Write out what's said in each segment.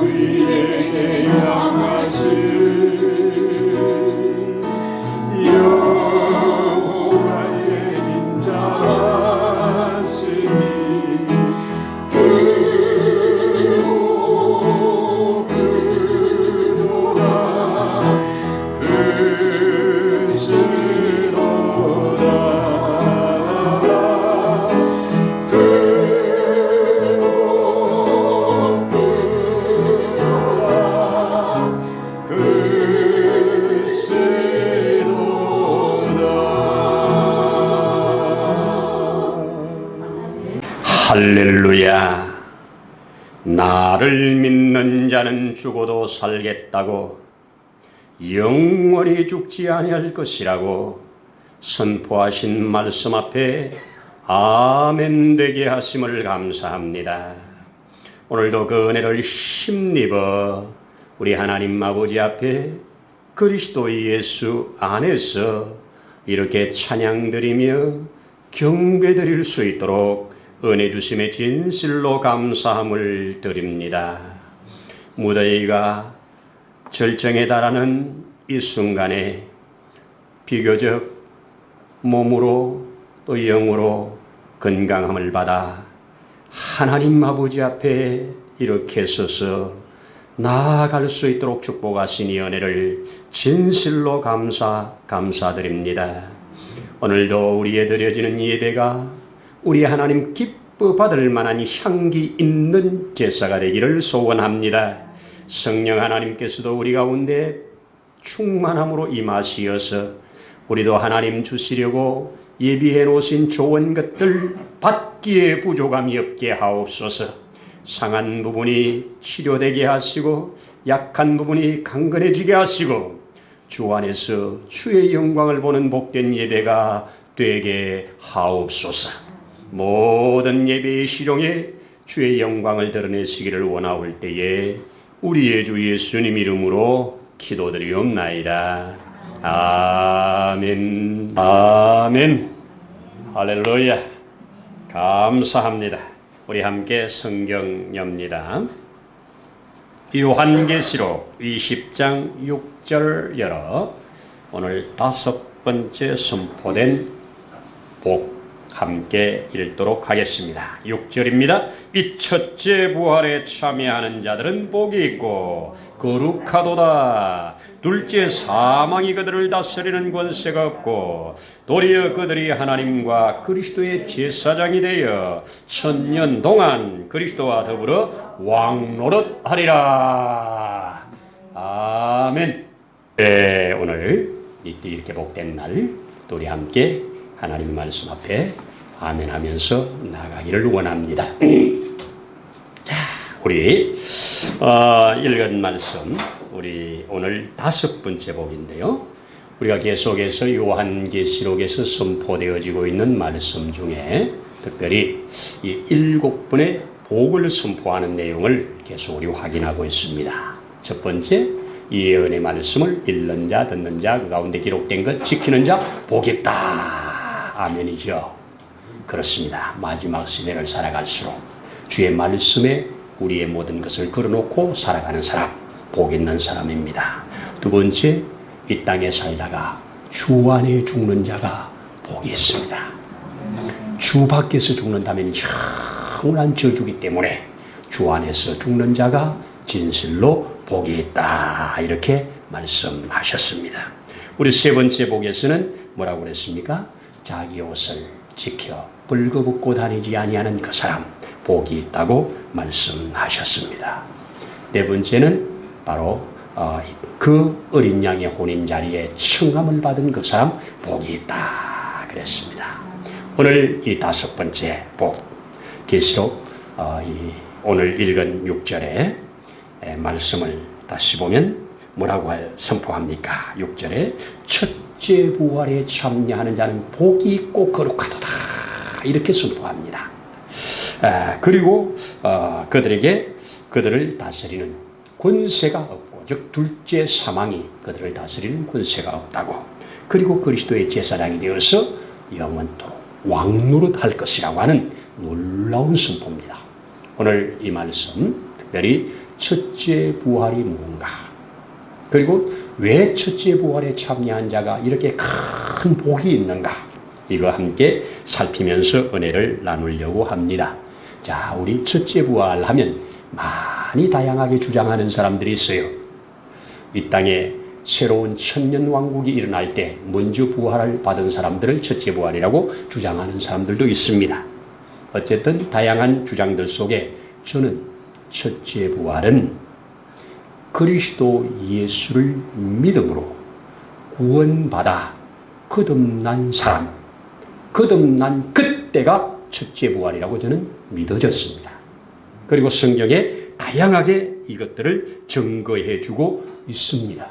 우리에게 양하신 여호와의 인자하시니 할렐루야. 나를 믿는 자는 죽어도 살겠다고 영원히 죽지 아니할 것이라고 선포하신 말씀 앞에 아멘 되게 하심을 감사합니다. 오늘도 그 은혜를 힘입어 우리 하나님 아버지 앞에 그리스도 예수 안에서 이렇게 찬양드리며 경배드릴 수 있도록 은혜 주심의 진실로 감사함을 드립니다. 무더위가 절정에 달하는 이 순간에 비교적 몸으로 또 영으로 건강함을 받아 하나님 아버지 앞에 이렇게 서서 나아갈 수 있도록 축복하신 이 은혜를 진실로 감사드립니다. 오늘도 우리에 드려지는 예배가 우리 하나님 기뻐 받을 만한 향기 있는 제사가 되기를 소원합니다. 성령 하나님께서도 우리 가운데 충만함으로 임하시어서 우리도 하나님 주시려고 예비해 놓으신 좋은 것들 받기에 부족함이 없게 하옵소서. 상한 부분이 치료되게 하시고 약한 부분이 강건해지게 하시고 주 안에서 주의 영광을 보는 복된 예배가 되게 하옵소서. 모든 예배의 시종에 주의 영광을 드러내시기를 원하올 때에 우리의 주 예수님 이름으로 기도드리옵나이다. 아멘. 아멘. 할렐루야. 감사합니다. 우리 함께 성경 엽니다. 요한계시록 20장 6절 열어 오늘 5번째 선포된 복 함께 읽도록 하겠습니다. 6절입니다. 이 첫째 부활에 참여하는 자들은 복이 있고 거룩하도다. 둘째 사망이 그들을 다스리는 권세가 없고 도리어 그들이 하나님과 그리스도의 제사장이 되어 1000년 동안 그리스도와 더불어 왕노릇하리라. 아멘. 네, 오늘 이렇게 복된 날 또 우리 함께 하나님 말씀 앞에 아멘 하면서 나가기를 원합니다. 자, 우리 읽은 말씀 우리 오늘 5번째 복인데요. 우리가 계속해서 요한계시록에서 선포되어지고 있는 말씀 중에 특별히 이 7번의 복을 선포하는 내용을 계속 우리 확인하고 있습니다. 첫 번째, 이 예언의 말씀을 읽는 자, 듣는 자, 그 가운데 기록된 것 지키는 자 복이 있다. 아멘이죠. 그렇습니다. 마지막 시대를 살아갈수록 주의 말씀에 우리의 모든 것을 걸어놓고 살아가는 사람, 복 있는 사람입니다. 두 번째, 이 땅에 살다가 주 안에 죽는 자가 복이 있습니다. 주 밖에서 죽는다면 영원한 저주기 때문에 주 안에서 죽는 자가 진실로 복이 있다. 이렇게 말씀하셨습니다. 우리 세 번째 복에서는 뭐라고 그랬습니까? 자기 옷을 지켜 벌거벗고 다니지 아니하는 그 사람 복이 있다고 말씀하셨습니다. 네 번째는 바로 그 어린 양의 혼인 자리에 청함을 받은 그 사람 복이 있다 그랬습니다. 오늘 이 5번째 복 계시록 오늘 읽은 6절에 말씀을 다시 보면 뭐라고 선포합니까? 6절에 첫째 부활에 참여하는 자는 복이 있고 거룩하도다 이렇게 선포합니다. 그리고 그들을 다스리는 권세가 없고 즉 둘째 사망이 그들을 다스리는 권세가 없다고 그리고 그리스도의 제사장이 되어서 영원토록 왕노릇할 것이라고 하는 놀라운 선포입니다. 오늘 이 말씀 특별히 첫째 부활이 뭔가, 그리고 왜 첫째 부활에 참여한 자가 이렇게 큰 복이 있는가, 이거 함께 살피면서 은혜를 나누려고 합니다. 자, 우리 첫째 부활하면 많이 다양하게 주장하는 사람들이 있어요. 이 땅에 새로운 천년왕국이 일어날 때 먼저 부활을 받은 사람들을 첫째 부활이라고 주장하는 사람들도 있습니다. 어쨌든 다양한 주장들 속에 저는 첫째 부활은 그리스도 예수를 믿음으로 구원받아 거듭난 사람, 거듭난 그때가 첫째 부활이라고 저는 믿어졌습니다. 그리고 성경에 다양하게 이것들을 증거해 주고 있습니다.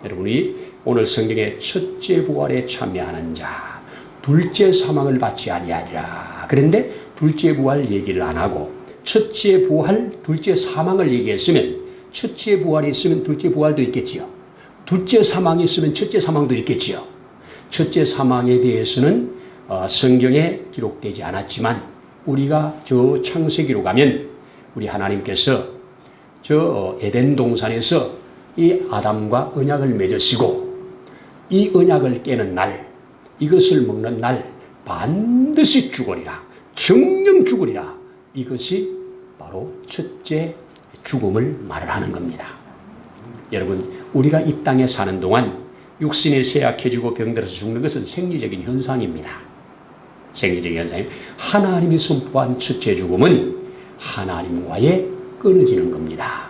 여러분이 오늘 성경의 첫째 부활에 참여하는 자, 둘째 사망을 받지 아니하리라. 그런데 둘째 부활 얘기를 안 하고 첫째 부활, 둘째 사망을 얘기했으면 첫째 부활이 있으면 둘째 부활도 있겠지요. 둘째 사망이 있으면 첫째 사망도 있겠지요. 첫째 사망에 대해서는 성경에 기록되지 않았지만 우리가 저 창세기로 가면 우리 하나님께서 저 에덴 동산에서 이 아담과 언약을 맺으시고 이 언약을 깨는 날, 이것을 먹는 날 반드시 죽으리라, 정령 죽으리라. 이것이 바로 첫째 죽음을 말을 하는 겁니다. 여러분, 우리가 이 땅에 사는 동안 육신이 쇠약해지고 병들어서 죽는 것은 생리적인 현상입니다. 생리적인 현상이 하나님이 선포한 첫째 죽음은 하나님과의 끊어지는 겁니다.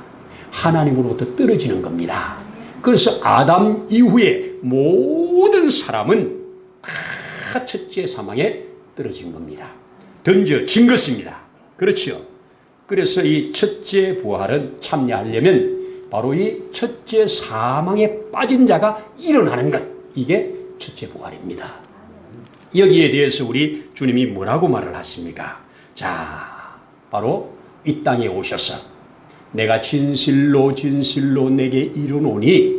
하나님으로부터 떨어지는 겁니다. 그래서 아담 이후에 모든 사람은 다 첫째 사망에 떨어진 겁니다. 던져진 것입니다. 그렇죠? 그래서 이 첫째 부활은 참여하려면 바로 이 첫째 사망에 빠진 자가 일어나는 것, 이게 첫째 부활입니다. 여기에 대해서 우리 주님이 뭐라고 말을 하십니까? 자, 바로 이 땅에 오셔서 내가 진실로 진실로 내게 이르노니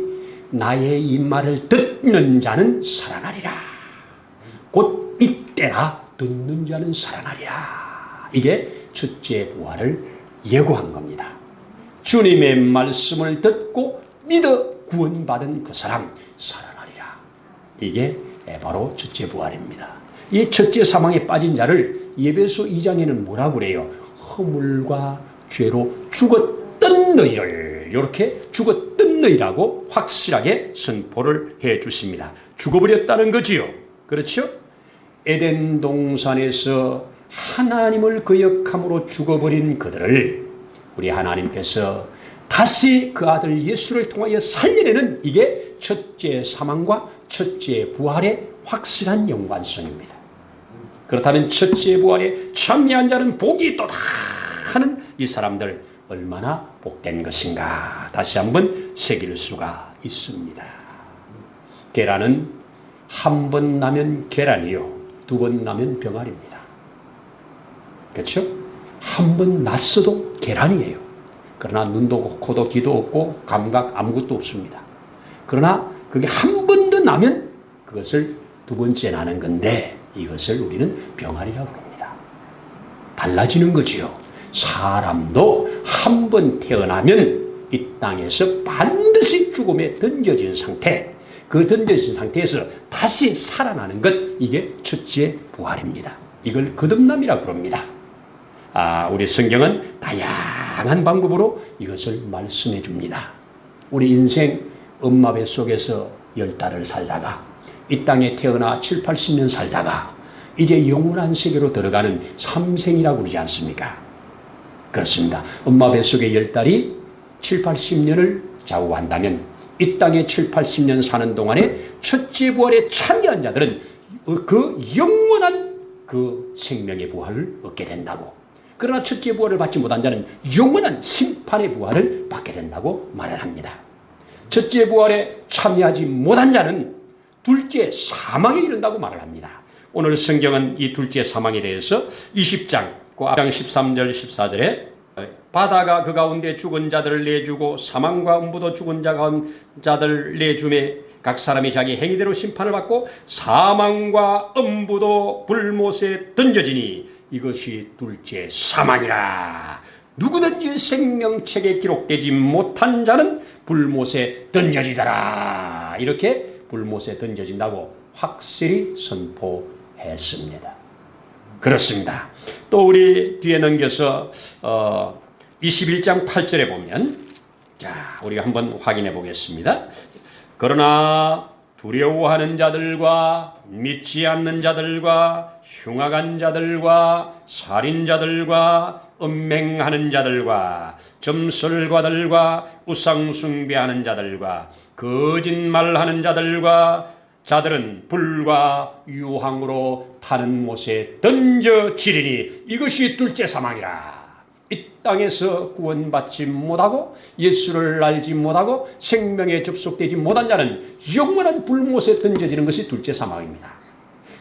나의 이 말을 듣는 자는 살아나리라. 곧 이때라 듣는 자는 살아나리라. 이게 첫째 부활을 예고한 겁니다. 주님의 말씀을 듣고 믿어 구원받은 그 사람 살아나리라. 이게 바로 첫째 부활입니다. 이 첫째 사망에 빠진 자를 에베소 2장에는 뭐라고 그래요? 허물과 죄로 죽었던 너희를, 이렇게 죽었던 너희라고 확실하게 선포를 해 주십니다. 죽어버렸다는 거지요. 그렇죠? 에덴 동산에서 하나님을 거역함으로 죽어버린 그들을 우리 하나님께서 다시 그 아들 예수를 통하여 살려내는, 이게 첫째 사망과 첫째 부활의 확실한 연관성입니다. 그렇다면 첫째 부활에 참여한 자는 복이 있도다 하는 이 사람들 얼마나 복된 것인가 다시 한번 새길 수가 있습니다. 계란은 한 번 나면 계란이요, 두 번 나면 병아리입니다. 그렇죠? 한 번 났어도 계란이에요. 그러나 눈도 없고 코도 귀도 없고 감각 아무것도 없습니다. 그러나 그게 한 번 더 나면 그것을 두 번째 나는 건데 이것을 우리는 병아리라고 합니다. 달라지는 거지요. 사람도 한 번 태어나면 이 땅에서 반드시 죽음에 던져진 상태, 그 던져진 상태에서 다시 살아나는 것, 이게 첫째 부활입니다. 이걸 거듭남이라고 부릅니다. 우리 성경은 다양한 방법으로 이것을 말씀해 줍니다. 우리 인생 엄마 뱃속에서 10달을 살다가 이 땅에 태어나 7, 80년 살다가 이제 영원한 세계로 들어가는 삼생이라고 그러지 않습니까? 그렇습니다. 엄마 뱃속의 10달이 7, 80년을 좌우한다면 이 땅에 7, 80년 사는 동안에 첫째 부활에 참여한 자들은 그 영원한 그 생명의 부활을 얻게 된다고. 그러나 첫째 부활을 받지 못한 자는 영원한 심판의 부활을 받게 된다고 말을 합니다. 첫째 부활에 참여하지 못한 자는 둘째 사망에 이른다고 말을 합니다. 오늘 성경은 이 둘째 사망에 대해서 20장 13절 14절에 바다가 그 가운데 죽은 자들을 내주고 사망과 음부도 죽은 자들을 내주매 각 사람이 자기 행위대로 심판을 받고 사망과 음부도 불못에 던져지니 이것이 둘째 사망이라. 누구든지 생명책에 기록되지 못한 자는 불못에 던져지더라. 이렇게 불못에 던져진다고 확실히 선포했습니다. 그렇습니다. 또 우리 뒤에 넘겨서 21장 8절에 보면, 자, 우리가 한번 확인해 보겠습니다. 그러나 두려워하는 자들과 믿지 않는 자들과 흉악한 자들과 살인자들과 음행하는 자들과 점술가들과 우상숭배하는 자들과 거짓말하는 자들은 불과 유황으로 타는 못에 던져지리니 이것이 둘째 사망이라. 이 땅에서 구원받지 못하고 예수를 알지 못하고 생명에 접속되지 못한 자는 영원한 불못에 던져지는 것이 둘째 사망입니다.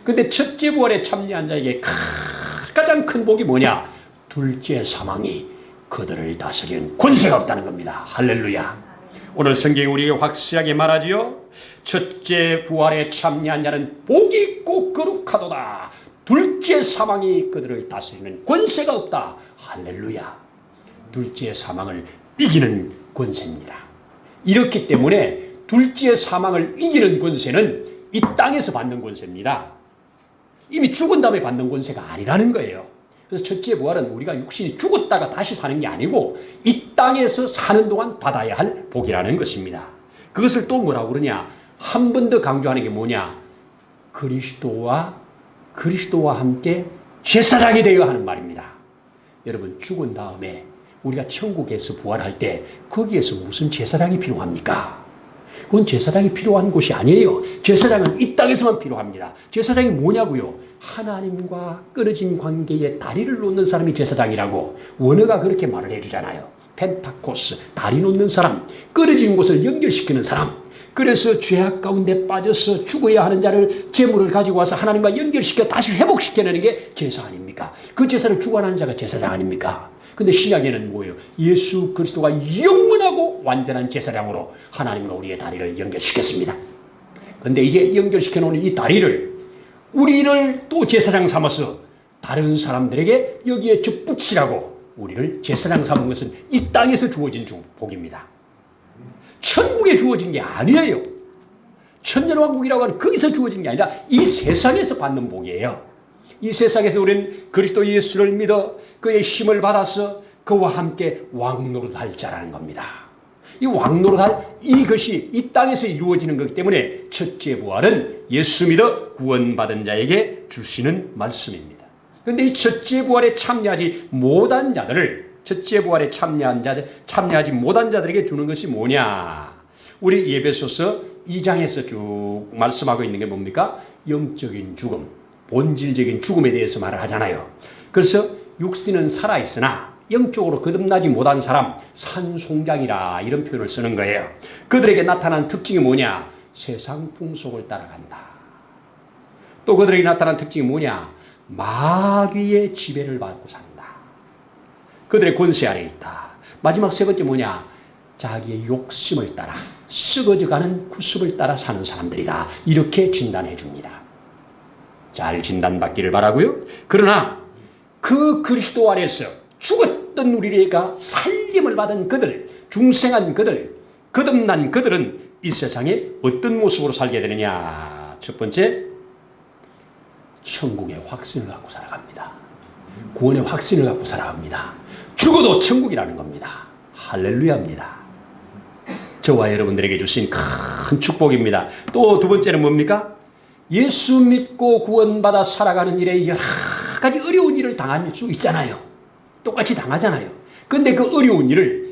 그런데 첫째 부활에 참여한 자에게 가장 큰 복이 뭐냐? 둘째 사망이 그들을 다스리는 권세가 없다는 겁니다. 할렐루야. 오늘 성경이 우리에게 확실하게 말하지요. 첫째 부활에 참여한 자는 복이 있고 거룩하도다. 둘째 사망이 그들을 다스리는 권세가 없다. 할렐루야. 둘째 사망을 이기는 권세입니다. 이렇기 때문에 둘째 사망을 이기는 권세는 이 땅에서 받는 권세입니다. 이미 죽은 다음에 받는 권세가 아니라는 거예요. 그래서 첫째 부활은 우리가 육신이 죽었다가 다시 사는 게 아니고 이 땅에서 사는 동안 받아야 할 복이라는 것입니다. 그것을 또 뭐라고 그러냐? 한 번 더 강조하는 게 뭐냐? 그리스도와 함께 제사장이 되어 하는 말입니다. 여러분, 죽은 다음에 우리가 천국에서 부활할 때 거기에서 무슨 제사장이 필요합니까? 그건 제사장이 필요한 곳이 아니에요. 제사장은 이 땅에서만 필요합니다. 제사장이 뭐냐고요? 하나님과 끊어진 관계에 다리를 놓는 사람이 제사장이라고 원어가 그렇게 말을 해주잖아요. 펜타코스, 다리 놓는 사람, 끊어진 곳을 연결시키는 사람. 그래서 죄악 가운데 빠져서 죽어야 하는 자를 제물을 가지고 와서 하나님과 연결시켜 다시 회복시켜내는 게 제사 아닙니까? 그 제사를 주관하는 자가 제사장 아닙니까? 근데 신약에는 뭐예요? 예수 그리스도가 영원하고 완전한 제사장으로 하나님과 우리의 다리를 연결시켰습니다. 근데 이제 연결시켜 놓은 이 다리를 우리를 또 제사장 삼아서 다른 사람들에게 여기에 접붙이라고 우리를 제사장 삼은 것은 이 땅에서 주어진 복입니다. 천국에 주어진 게 아니에요. 천년왕국이라고 하는 거기서 주어진 게 아니라 이 세상에서 받는 복이에요. 이 세상에서 우리는 그리스도 예수를 믿어 그의 힘을 받아서 그와 함께 왕노릇할 자라는 겁니다. 이 왕노릇할 이것이 이 땅에서 이루어지는 것이기 때문에 첫째 부활은 예수 믿어 구원받은 자에게 주시는 말씀입니다. 그런데 이 첫째 부활에 참여하지 못한 자들을 참여하지 못한 자들에게 주는 것이 뭐냐? 우리 에베소서 2장에서 쭉 말씀하고 있는 게 뭡니까? 영적인 죽음, 본질적인 죽음에 대해서 말을 하잖아요. 그래서 육신은 살아있으나 영적으로 거듭나지 못한 사람, 산송장이라 이런 표현을 쓰는 거예요. 그들에게 나타난 특징이 뭐냐? 세상 풍속을 따라간다. 또 그들에게 나타난 특징이 뭐냐? 마귀의 지배를 받고 산다. 그들의 권세 아래 있다. 마지막 세 번째 뭐냐? 자기의 욕심을 따라 썩어져가는 구습을 따라 사는 사람들이다. 이렇게 진단해 줍니다. 잘 진단받기를 바라고요. 그러나 그 그리스도 안에서 죽었던 우리가 살림을 받은 그들, 중생한 그들, 거듭난 그들은 이 세상에 어떤 모습으로 살게 되느냐? 첫 번째, 천국의 확신을 갖고 살아갑니다. 구원의 확신을 갖고 살아갑니다. 죽어도 천국이라는 겁니다. 할렐루야입니다. 저와 여러분들에게 주신 큰 축복입니다. 또 두 번째는 뭡니까? 예수 믿고 구원받아 살아가는 일에 여러 가지 어려운 일을 당할 수 있잖아요. 똑같이 당하잖아요. 그런데 그 어려운 일을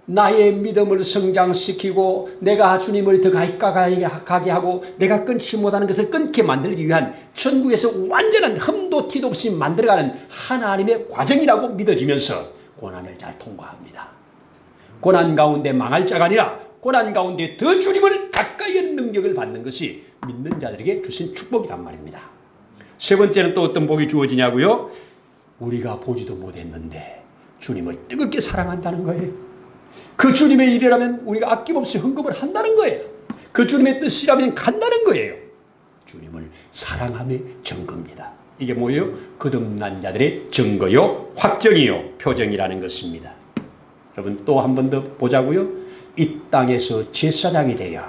나의 믿음을 성장시키고 내가 주님을 더 가게 하고 내가 끊지 못하는 것을 끊게 만들기 위한 천국에서 완전한 흠도 티도 없이 만들어가는 하나님의 과정이라고 믿어지면서 고난을 잘 통과합니다. 고난 가운데 망할 자가 아니라 고난 가운데 더 주님을 가까이 하는 능력을 받는 것이 믿는 자들에게 주신 축복이란 말입니다. 세 번째는 또 어떤 복이 주어지냐고요? 우리가 보지도 못했는데 주님을 뜨겁게 사랑한다는 거예요. 그 주님의 일이라면 우리가 아낌없이 헌금을 한다는 거예요. 그 주님의 뜻이라면 간다는 거예요. 주님을 사랑함의 증거입니다. 이게 뭐예요? 거듭난 자들의 증거요, 확정이요, 표정이라는 것입니다. 여러분 또 한 번 더 보자고요. 이 땅에서 제사장이 되어,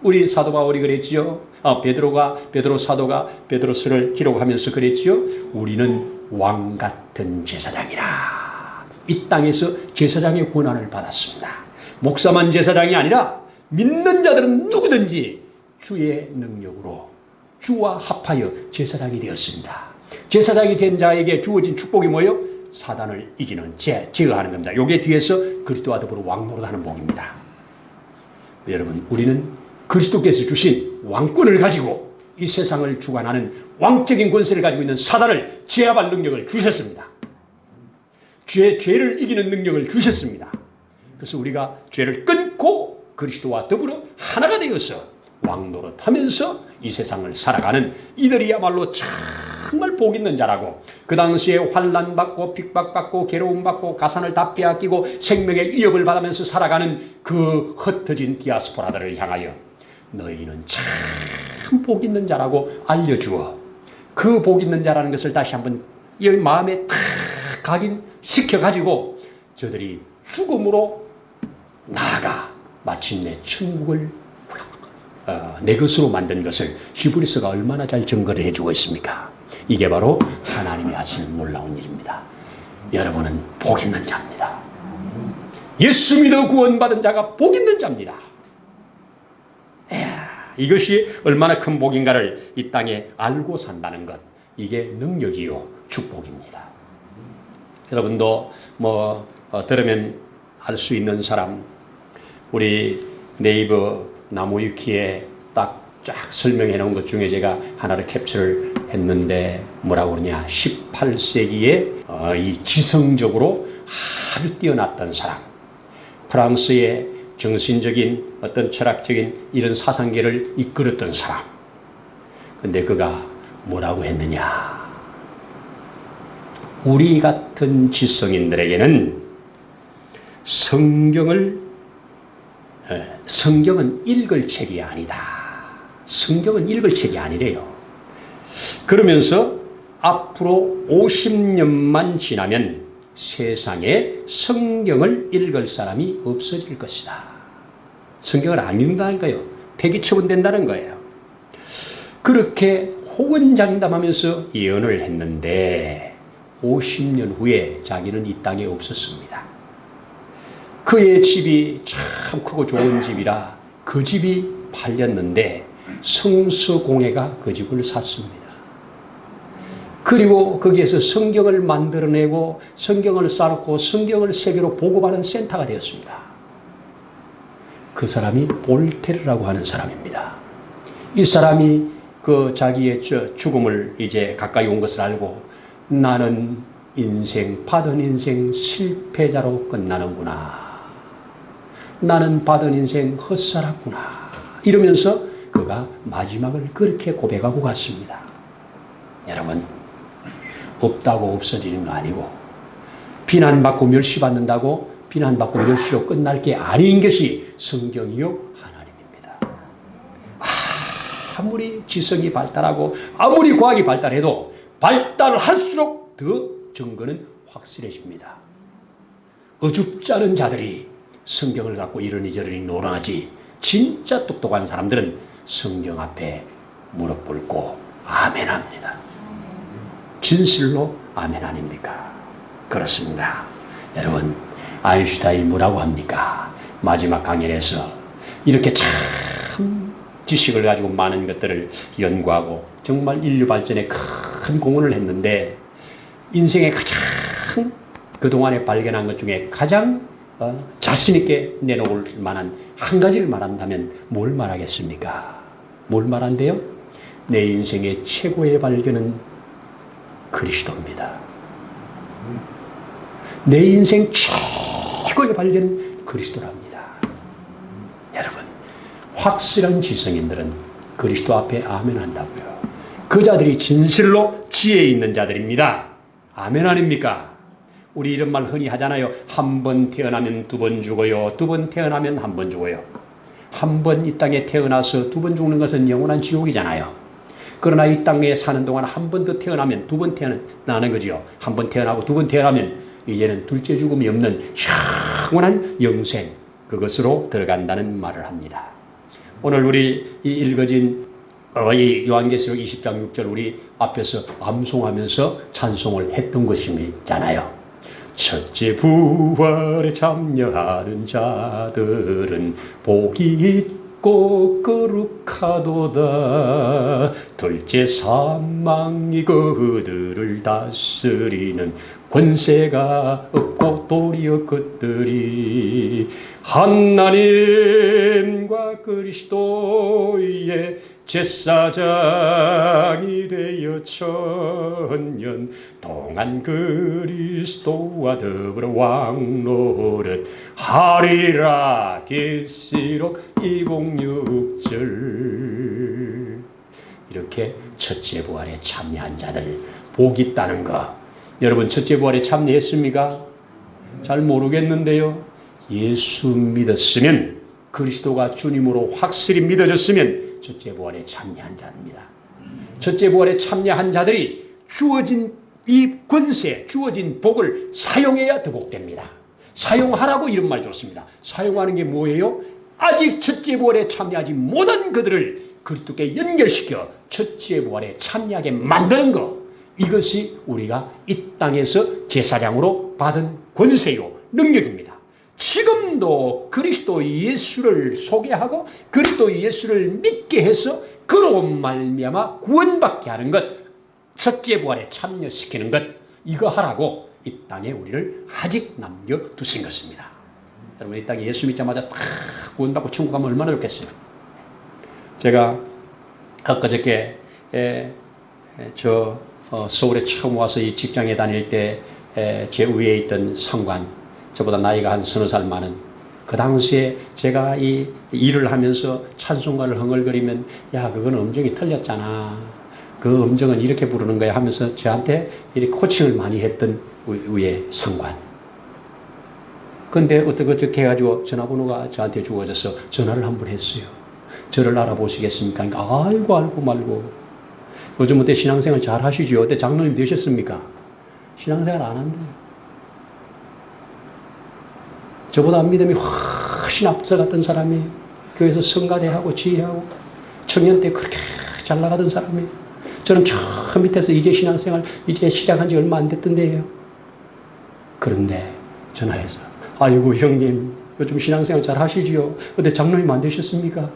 우리 사도 바울이 그랬지요. 베드로 사도가 베드로서를 기록하면서 그랬지요. 우리는 왕 같은 제사장이라. 이 땅에서 제사장의 권한을 받았습니다. 목사만 제사장이 아니라 믿는 자들은 누구든지 주의 능력으로 주와 합하여 제사장이 되었습니다. 제사장이 된 자에게 주어진 축복이 뭐예요? 사단을 이기는 제어하는 겁니다. 요게 뒤에서 그리스도와 더불어 왕노릇하는 복입니다. 여러분 우리는 그리스도께서 주신 왕권을 가지고 이 세상을 주관하는 왕적인 권세를 가지고 있는 사단을 제압할 능력을 주셨습니다. 죄를 이기는 능력을 주셨습니다. 그래서 우리가 죄를 끊고 그리스도와 더불어 하나가 되어서 왕노릇하면서 이 세상을 살아가는 이들이야말로 정말 복 있는 자라고, 그 당시에 환난받고 핍박받고 괴로움받고 가산을 다 빼앗기고 생명의 위협을 받으면서 살아가는 그 흩어진 디아스포라들을 향하여 너희는 참 복 있는 자라고 알려주어, 그 복 있는 자라는 것을 다시 한번 이 마음에 탁 각인시켜가지고 저들이 죽음으로 나아가 마침내 천국을 내 것으로 만든 것을 히브리서가 얼마나 잘 증거를 해주고 있습니까? 이게 바로 하나님이 하시는 놀라운 일입니다. 여러분은 복 있는 자입니다. 예수 믿어 구원받은 자가 복 있는 자입니다. 이것이 얼마나 큰 복인가를 이 땅에 알고 산다는 것, 이게 능력이요 축복입니다. 여러분도 들으면 알 수 있는 사람, 우리 네이버 나무위키에 딱 쫙 설명해 놓은 것 중에 제가 하나를 캡처를 했는데 뭐라고 그러냐, 18세기에 이 지성적으로 아주 뛰어났던 사람, 프랑스의 정신적인 어떤 철학적인 이런 사상계를 이끌었던 사람. 근데 그가 뭐라고 했느냐, 우리 같은 지성인들에게는 성경은 읽을 책이 아니다. 성경은 읽을 책이 아니래요. 그러면서 앞으로 50년만 지나면 세상에 성경을 읽을 사람이 없어질 것이다. 성경을 안 읽는다는 거예요. 폐기 처분된다는 거예요. 그렇게 호언장담하면서 예언을 했는데 50년 후에 자기는 이 땅에 없었습니다. 그의 집이 참 크고 좋은 집이라 그 집이 팔렸는데 성서공회가 그 집을 샀습니다. 그리고 거기에서 성경을 만들어내고 성경을 쌓고 성경을 세계로 보고받는 센터가 되었습니다. 그 사람이 볼테르라고 하는 사람입니다. 이 사람이 그 자기의 죽음을 이제 가까이 온 것을 알고 나는 받은 인생 실패자로 끝나는구나. 나는 받은 인생 헛살았구나. 이러면서 그가 마지막을 그렇게 고백하고 갔습니다. 여러분, 없다고 없어지는 거 아니고, 비난받고 멸시받는다고 비난받고 멸시로 끝날 게 아닌 것이 성경이요 하나님입니다. 아무리 지성이 발달하고 아무리 과학이 발달해도 발달을 할수록 더 증거는 확실해집니다. 어줍지 않은 자들이 성경을 갖고 이러니저러니 논하지, 진짜 똑똑한 사람들은 성경 앞에 무릎 꿇고 아멘합니다. 진실로 아멘 아닙니까? 그렇습니다. 여러분, 아인슈타인이 뭐라고 합니까? 마지막 강연에서 이렇게 참 지식을 가지고 많은 것들을 연구하고 정말 인류 발전에 큰 공헌을 했는데 인생에 가장 그동안에 발견한 것 중에 가장 자신 있게 내놓을 만한 한 가지를 말한다면 뭘 말하겠습니까? 뭘 말한대요? 내 인생의 최고의 발견은 그리스도입니다. 내 인생 최고의 발견은 그리스도랍니다. 여러분, 확실한 지성인들은 그리스도 앞에 아멘 한다고요. 그 자들이 진실로 지혜 있는 자들입니다. 아멘 아닙니까? 우리 이런 말 흔히 하잖아요. 한 번 태어나면 두 번 죽어요. 두 번 태어나면 한 번 죽어요. 한 번 이 땅에 태어나서 두 번 죽는 것은 영원한 지옥이잖아요. 그러나 이 땅에 사는 동안 한 번 더 태어나면 두 번 태어나는 거지요. 한 번 태어나고 두 번 태어나면 이제는 둘째 죽음이 없는 영원한 영생, 그것으로 들어간다는 말을 합니다. 오늘 우리 이 읽어진 이 요한계시록 20장 6절 우리 앞에서 암송하면서 찬송을 했던 것이잖아요. 첫째 부활에 참여하는 자들은 복이 있고 거룩하도다. 둘째 사망이 그들을 다스리는 권세가 없고 도리어 그들이 하나님과 그리스도의 제사장이 되어 천년 동안 그리스도와 더불어 왕노릇 하리라. 계시록 206절. 이렇게 첫째 부활에 참여한 자들 복이 있다는 거. 여러분 첫째 부활에 참여했습니까? 잘 모르겠는데요. 예수 믿었으면, 그리스도가 주님으로 확실히 믿어졌으면 첫째 부활에 참여한 자입니다. 첫째 부활에 참여한 자들이 주어진 이 권세, 주어진 복을 사용해야 더 복됩니다. 사용하라고 이런 말 좋습니다. 사용하는 게 뭐예요? 아직 첫째 부활에 참여하지 못한 그들을 그리스도께 연결시켜 첫째 부활에 참여하게 만드는 것, 이것이 우리가 이 땅에서 제사장으로 받은 권세요, 능력입니다. 지금도 그리스도 예수를 소개하고 그리스도 예수를 믿게 해서 그로 말미암아 구원받게 하는 것, 첫째 부활에 참여시키는 것, 이거 하라고 이 땅에 우리를 아직 남겨두신 것입니다. 여러분, 이 땅에 예수 믿자마자 다 구원받고 천국 가면 얼마나 좋겠어요. 제가 엊그저께 서울에 처음 와서 이 직장에 다닐 때 제 위에 있던 상관, 저보다 나이가 한 서너 살 많은, 그 당시에 제가 이 일을 하면서 찬송가를 흥얼거리면 야, 그건 음정이 틀렸잖아, 그 음정은 이렇게 부르는 거야 하면서 저한테 이렇게 코칭을 많이 했던 위에 상관. 근데 어떻게 해가지고 전화번호가 저한테 주어져서 전화를 한번 했어요. 저를 알아보시겠습니까? 그러니까 아이고 알고 말고, 요즘 어때 신앙생활 잘 하시죠? 어때 장로님 되셨습니까? 신앙생활 안 한다. 저보다 믿음이 훨씬 앞서갔던 사람이, 교회에서 성가대하고 지휘하고 청년 때 그렇게 잘 나가던 사람이, 저는 저 밑에서 이제 신앙생활 이제 시작한 지 얼마 안 됐던데요. 그런데 전화해서 아이고 형님 요즘 신앙생활 잘 하시지요? 근데 장로님 안 되셨습니까?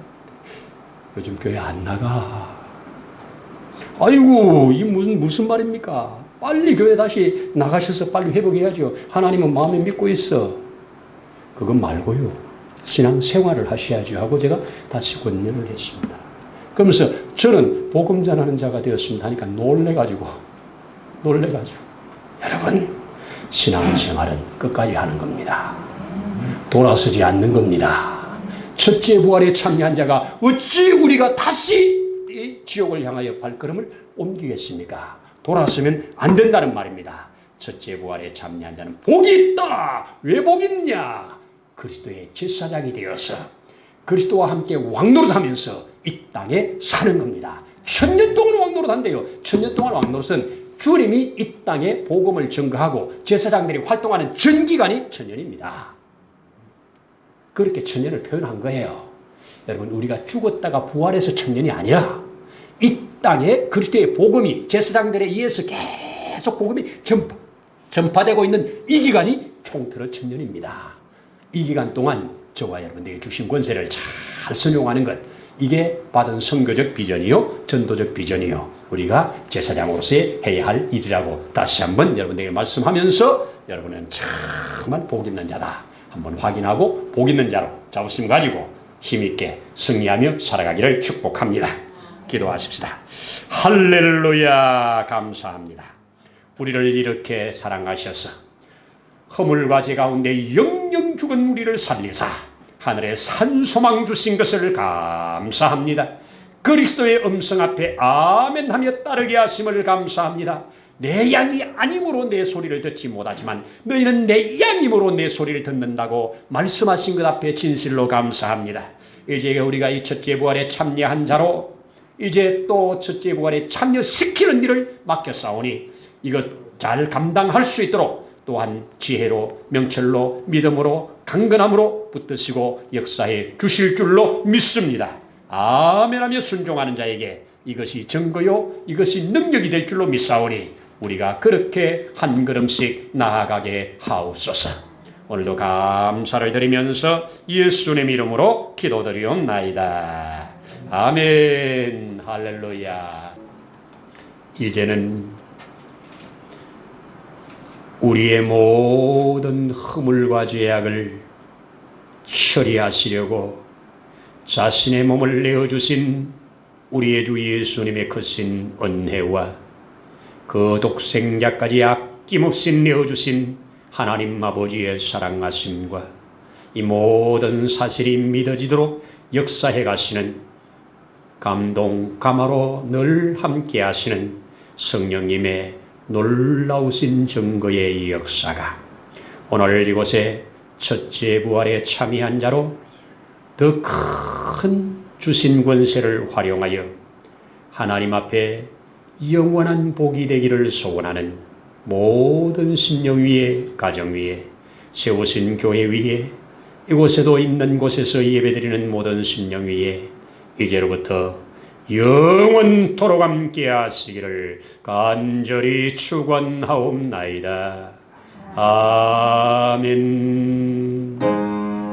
요즘 교회 안 나가. 아이고 이 무슨 말입니까? 빨리 교회 다시 나가셔서 빨리 회복해야죠. 하나님은 마음에 믿고 있어. 그거 말고요, 신앙생활을 하셔야죠 하고 제가 다시 권면을 했습니다. 그러면서 저는 복음 전하는 자가 되었습니다 하니까 놀래가지고 여러분, 신앙생활은 끝까지 하는 겁니다. 돌아서지 않는 겁니다. 첫째 부활에 참여한 자가 어찌 우리가 다시 이 지옥을 향하여 발걸음을 옮기겠습니까? 돌아서면 안 된다는 말입니다. 첫째 부활에 참여한 자는 복이 있다. 왜 복이 있느냐? 그리스도의 제사장이 되어서 그리스도와 함께 왕노릇하면서 이 땅에 사는 겁니다. 1000년 동안 왕노릇한대요. 1000년 동안 왕노릇은 주님이 이 땅에 복음을 전거하고 제사장들이 활동하는 전기간이 1000년입니다. 그렇게 1000년을 표현한 거예요. 여러분, 우리가 죽었다가 부활해서 1000년이 아니라 이 땅에 그리스도의 복음이 제사장들에 의해서 계속 복음이 전파되고 있는 이 기간이 총틀어 1000년입니다. 이 기간 동안 저와 여러분들에게 주신 권세를 잘 선용하는 것, 이게 받은 선교적 비전이요, 전도적 비전이요, 우리가 제사장으로서의 해야 할 일이라고 다시 한번 여러분들에게 말씀하면서 여러분은 정말 복 있는 자다 한번 확인하고 복 있는 자로 자부심 가지고 힘있게 승리하며 살아가기를 축복합니다. 기도하십시다. 할렐루야. 감사합니다. 우리를 이렇게 사랑하셔서 허물과 죄 가운데 영영 죽은 우리를 살리사 하늘에 산소망 주신 것을 감사합니다. 그리스도의 음성 앞에 아멘 하며 따르게 하심을 감사합니다. 내 양이 아님으로 내 소리를 듣지 못하지만 너희는 내 양임으로 내 소리를 듣는다고 말씀하신 것 앞에 진실로 감사합니다. 이제 우리가 이 첫째 부활에 참여한 자로 이제 또 첫째 부활에 참여시키는 일을 맡겼사오니 이것 잘 감당할 수 있도록 또한 지혜로 명철로 믿음으로 강건함으로 붙드시고 역사해 주실 줄로 믿습니다. 아멘하며 순종하는 자에게 이것이 증거요 이것이 능력이 될 줄로 믿사오니 우리가 그렇게 한 걸음씩 나아가게 하옵소서. 오늘도 감사를 드리면서 예수님 이름으로 기도드리옵나이다. 아멘. 할렐루야. 이제는 우리의 모든 허물과 죄악을 처리하시려고 자신의 몸을 내어주신 우리의 주 예수님의 크신 은혜와 그 독생자까지 아낌없이 내어주신 하나님 아버지의 사랑하심과 이 모든 사실이 믿어지도록 역사해 가시는 감동 감화로 늘 함께 하시는 성령님의 놀라우신 증거의 역사가 오늘 이곳에 첫째 부활에 참여한 자로 더 큰 주신 권세를 활용하여 하나님 앞에 영원한 복이 되기를 소원하는 모든 심령 위에 가정 위에 세우신 교회 위에 이곳에도 있는 곳에서 예배드리는 모든 심령 위에 이제로부터 영원토록 함께 하시기를 간절히 축원하옵나이다. 아멘.